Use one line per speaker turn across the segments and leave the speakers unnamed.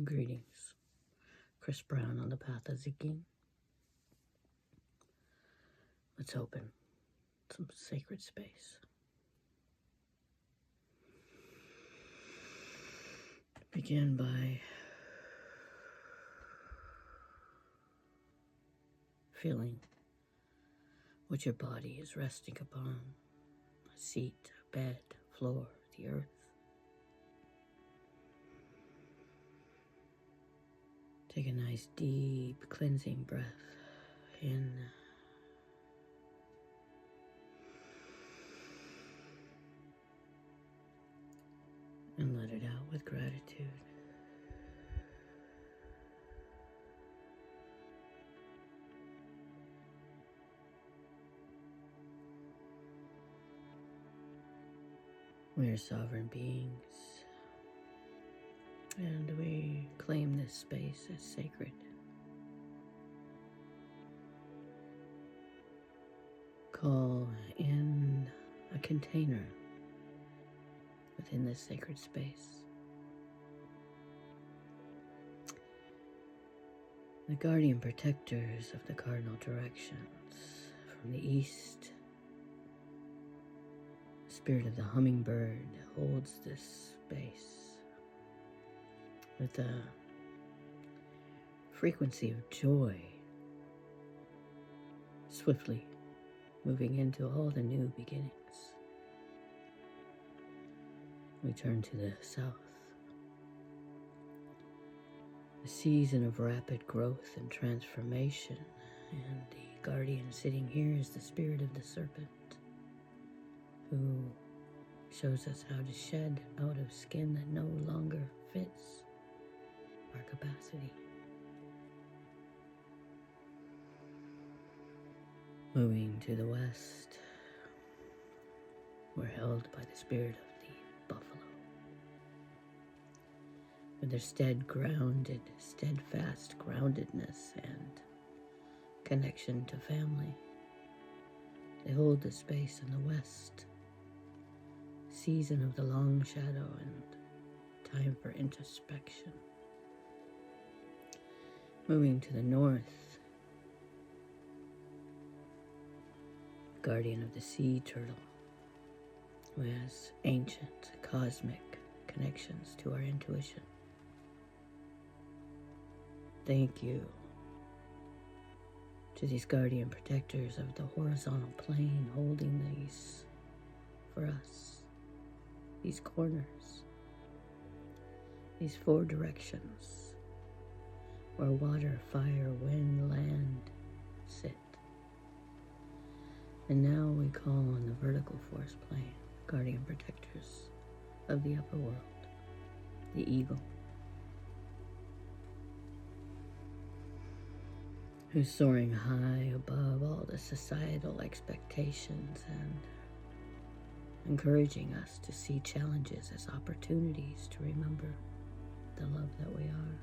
Greetings. Chris Brown on the path of Ziggy. Let's open some sacred space. Begin by feeling what your body is resting upon. A seat, a bed, floor, the earth. Take a nice deep cleansing breath in. And let it out with gratitude. We are sovereign beings, and we claim this space as sacred. Call in a container within this sacred space. The guardian protectors of the cardinal directions from the east. The spirit of the hummingbird holds this space with a frequency of joy, swiftly moving into all the new beginnings. We turn to the south. A season of rapid growth and transformation, and the guardian sitting here is the spirit of the serpent, who shows us how to shed out of skin that no longer fits our capacity. Moving to the west, we're held by the spirit of the buffalo, with their steadfast groundedness and connection to family. They hold the space in the west, season of the long shadow and time for introspection. Moving to the north, guardian of the sea turtle, who has ancient cosmic connections to our intuition. Thank you to these guardian protectors of the horizontal plane, holding these for us, these corners, these four directions where water, fire, wind, land sit. And now we call on the vertical force plane, guardian protectors of the upper world, the eagle, who's soaring high above all the societal expectations and encouraging us to see challenges as opportunities to remember the love that we are.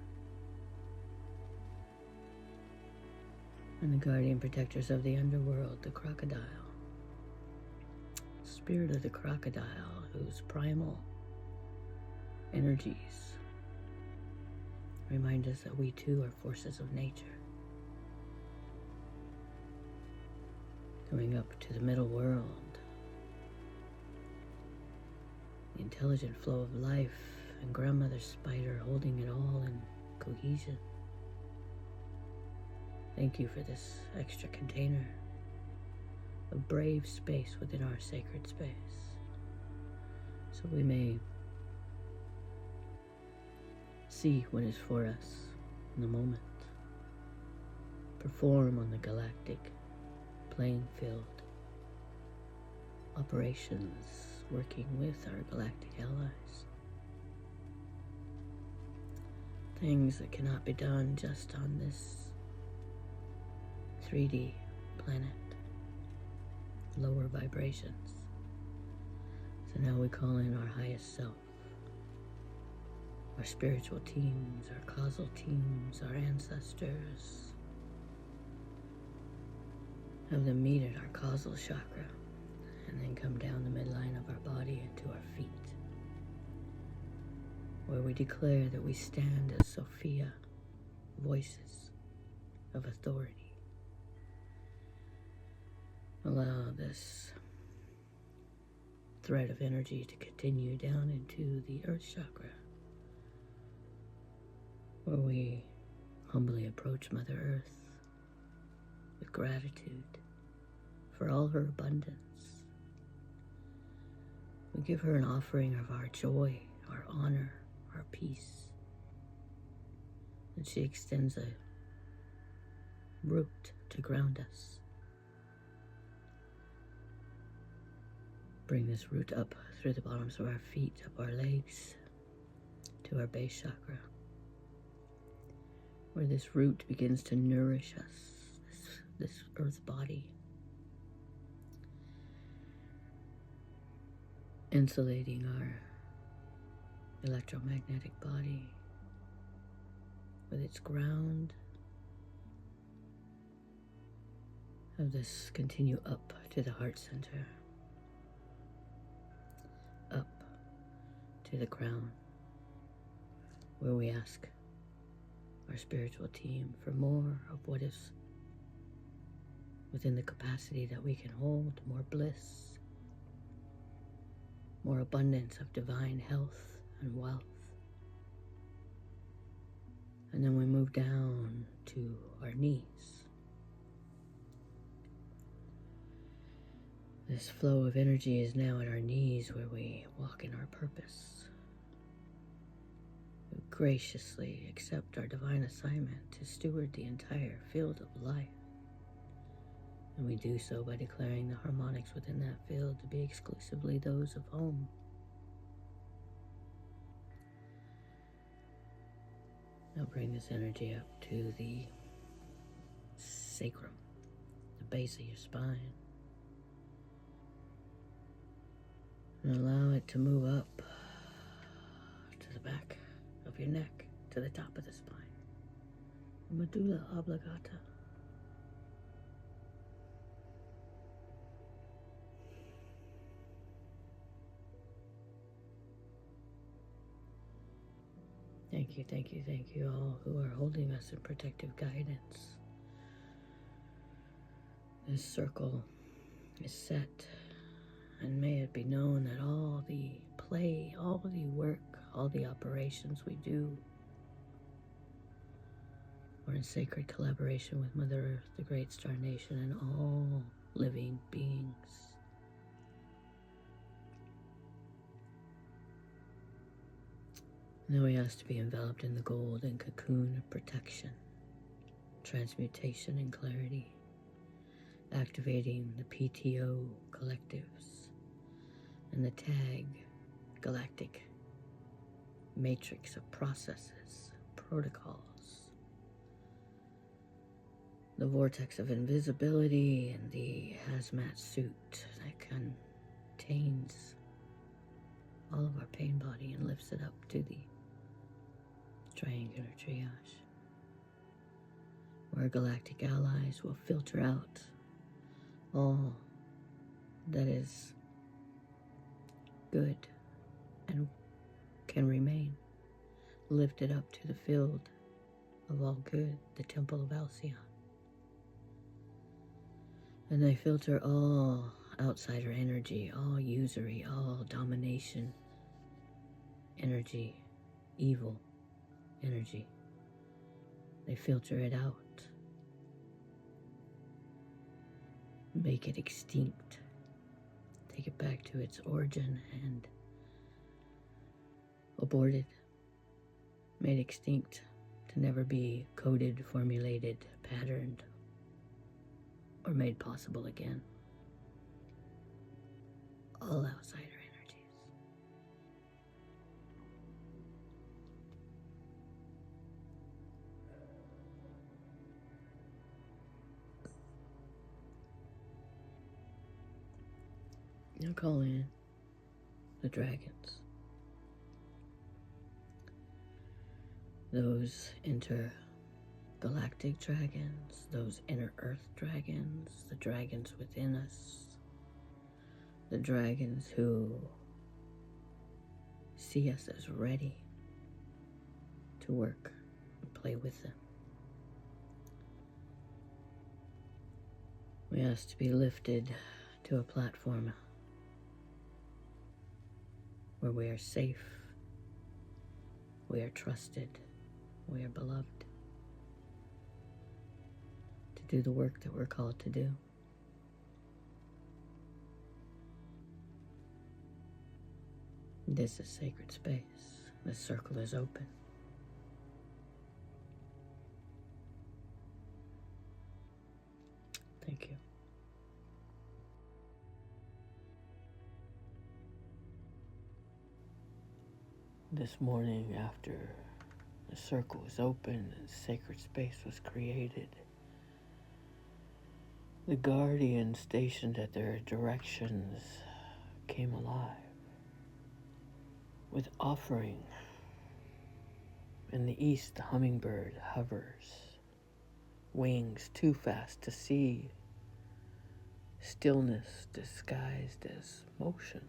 And the guardian protectors of the underworld, the crocodile, spirit of the crocodile, whose primal energies remind us that we too are forces of nature. Coming up to the middle world, the intelligent flow of life, and grandmother spider holding it all in cohesion. Thank you for this extra container of brave space within our sacred space, so we may see what is for us in the moment, perform on the galactic playing field, operations working with our galactic allies, things that cannot be done just on this 3D planet, lower vibrations. So now we call in our highest self, our spiritual teams, our causal teams, our ancestors. Have them meet at our causal chakra, and then come down the midline of our body into our feet, where we declare that we stand as Sophia, voices of authority. Allow this thread of energy to continue down into the earth chakra, where we humbly approach Mother Earth with gratitude for all her abundance. We give her an offering of our joy, our honor, our peace. And she extends a root to ground us. Bring this root up through the bottoms of our feet, up our legs, to our base chakra, where this root begins to nourish us, this earth body, insulating our electromagnetic body with its ground. Have this continue up to the heart center, up to the crown, where we ask our spiritual team for more of what is within the capacity that we can hold, more bliss, more abundance of divine health and wealth. And then we move down to our knees. This flow of energy is now at our knees, where we walk in our purpose. We graciously accept our divine assignment to steward the entire field of life. And we do so by declaring the harmonics within that field to be exclusively those of home. Now bring this energy up to the sacrum, the base of your spine. And allow it to move up to the back of your neck, to the top of the spine. Medulla oblongata. Thank you all who are holding us in protective guidance. This circle is set, and may it be known that all the play, all the work, all the operations we do are in sacred collaboration with Mother Earth, the Great Star Nation, and all living beings. Now we ask to be enveloped in the golden cocoon of protection, transmutation, and clarity, activating the PTO collectives and the TAG galactic matrix of processes, protocols, the vortex of invisibility, and the hazmat suit that contains all of our pain body and lifts it up to the triangular triage, where galactic allies will filter out all that is good and can remain, lifted up to the field of all good, the Temple of Alcyon. And they filter all outsider energy, all usury, all domination energy, evil energy. They filter it out, make it extinct, take it back to its origin, and aborted, made extinct to never be coded, formulated, patterned, or made possible again. All outsider energies. Now call in the dragons. Those intergalactic dragons, those inner earth dragons, the dragons within us, the dragons who see us as ready to work and play with them. We ask to be lifted to a platform where we are safe, we are trusted, we are beloved, to do the work that we're called to do. This is sacred space. This circle is open. Thank you. This morning, after the circle was open and sacred space was created, the guardians stationed at their directions came alive with offering. In the east, the hummingbird hovers, wings too fast to see, stillness disguised as motion.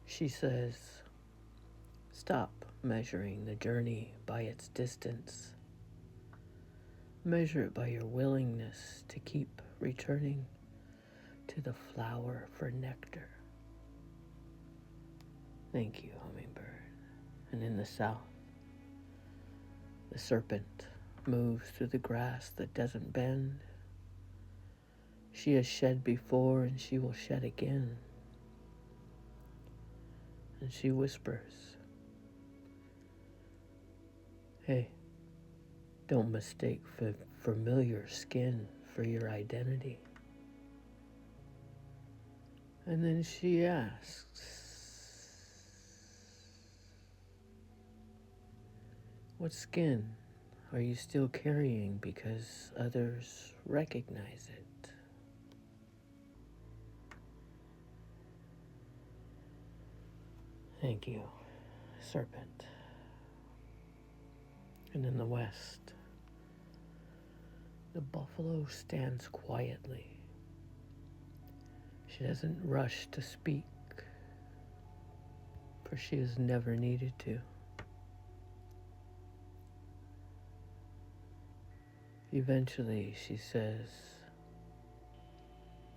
She says, stop measuring the journey by its distance. Measure it by your willingness to keep returning to the flower for nectar. Thank you, hummingbird. And in the south, the serpent moves through the grass that doesn't bend. She has shed before and she will shed again. And she whispers, hey, don't mistake familiar skin for your identity. And then she asks, what skin are you still carrying because others recognize it? Thank you, Serpent. And in the west, the buffalo stands quietly. She doesn't rush to speak, for she has never needed to. Eventually, she says,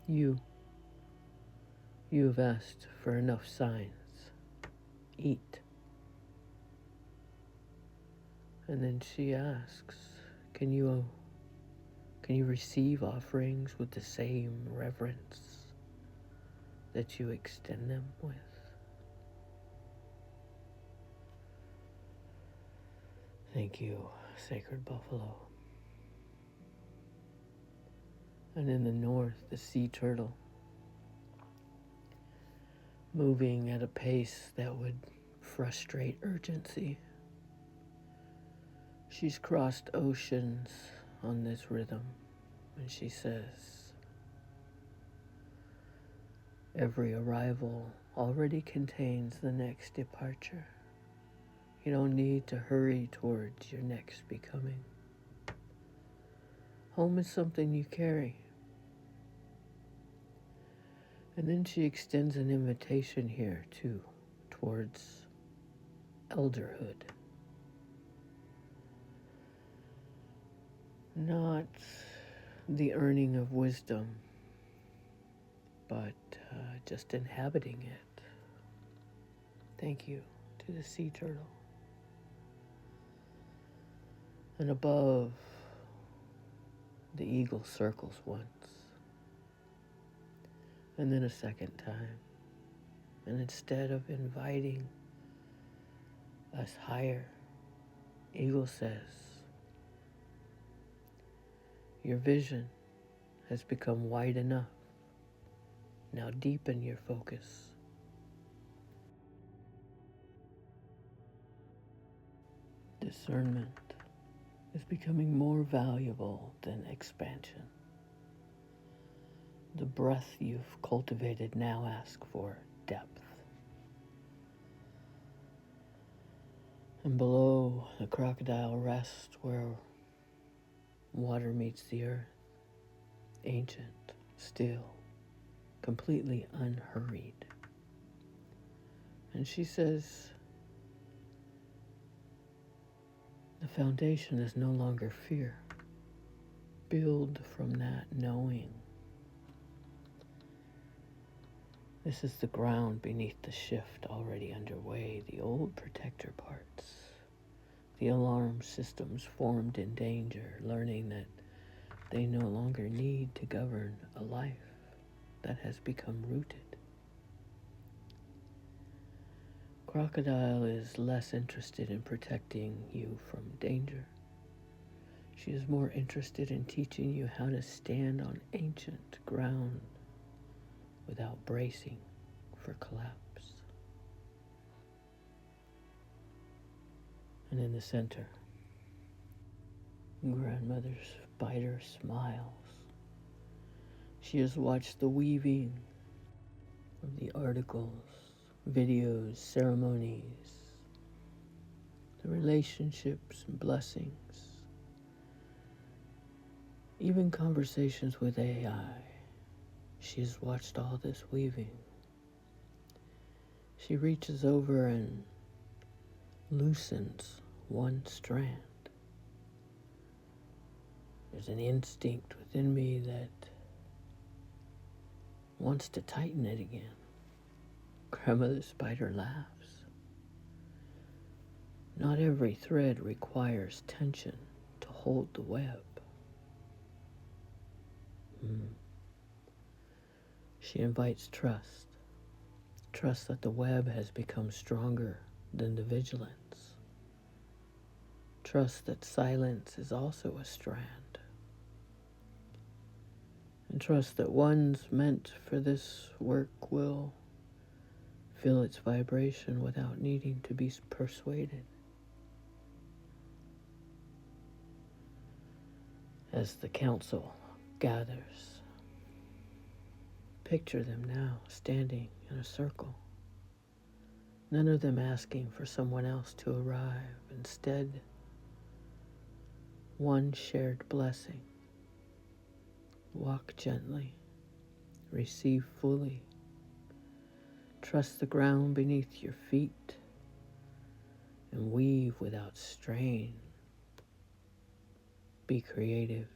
You have asked for enough signs. Eat. And then she asks, Can you receive offerings with the same reverence that you extend them with? Thank you, sacred buffalo. And in the north, the sea turtle, moving at a pace that would frustrate urgency. She's crossed oceans on this rhythm, and she says, every arrival already contains the next departure. You don't need to hurry towards your next becoming. Home is something you carry. And then she extends an invitation here, too, towards elderhood. Not the earning of wisdom, but just inhabiting it. Thank you to the sea turtle. And above, the eagle circles once, and then a second time. And instead of inviting us higher, eagle says, your vision has become wide enough. Now deepen your focus. Discernment is becoming more valuable than expansion. The breath you've cultivated now asks for depth. And below, the crocodile rests where water meets the earth, ancient, still, completely unhurried. And she says, The foundation is no longer fear. Build from that knowing. This is the ground beneath the shift already underway, the old protector parts, the alarm systems formed in danger, learning that they no longer need to govern a life that has become rooted. Crocodile is less interested in protecting you from danger. She is more interested in teaching you how to stand on ancient ground without bracing for collapse. And in the center, Grandmother Spider smiles. She has watched the weaving of the articles, videos, ceremonies, the relationships and blessings, even conversations with AI. She has watched all this weaving. She reaches over and loosens one strand. There's an instinct within me that wants to tighten it again. Grandmother Spider laughs. Not every thread requires tension to hold the web. She invites trust. Trust that the web has become stronger than the vigilance. Trust that silence is also a strand. And trust that one's meant for this work will feel its vibration without needing to be persuaded. As the council gathers, picture them now standing in a circle, none of them asking for someone else to arrive. Instead, one shared blessing. Walk gently, receive fully, trust the ground beneath your feet, and weave without strain. Be creative.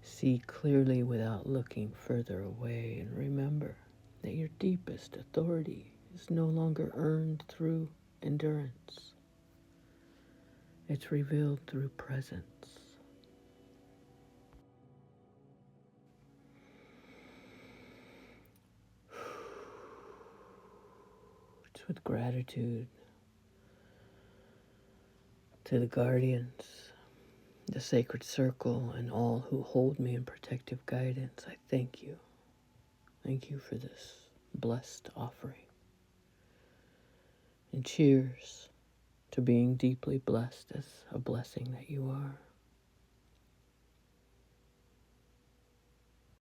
See clearly without looking further away, and remember that your deepest authority is no longer earned through endurance. It's revealed through presence. It's with gratitude to the guardians, the sacred circle, and all who hold me in protective guidance. I thank you. Thank you for this blessed offering. And cheers to being deeply blessed as a blessing that you are.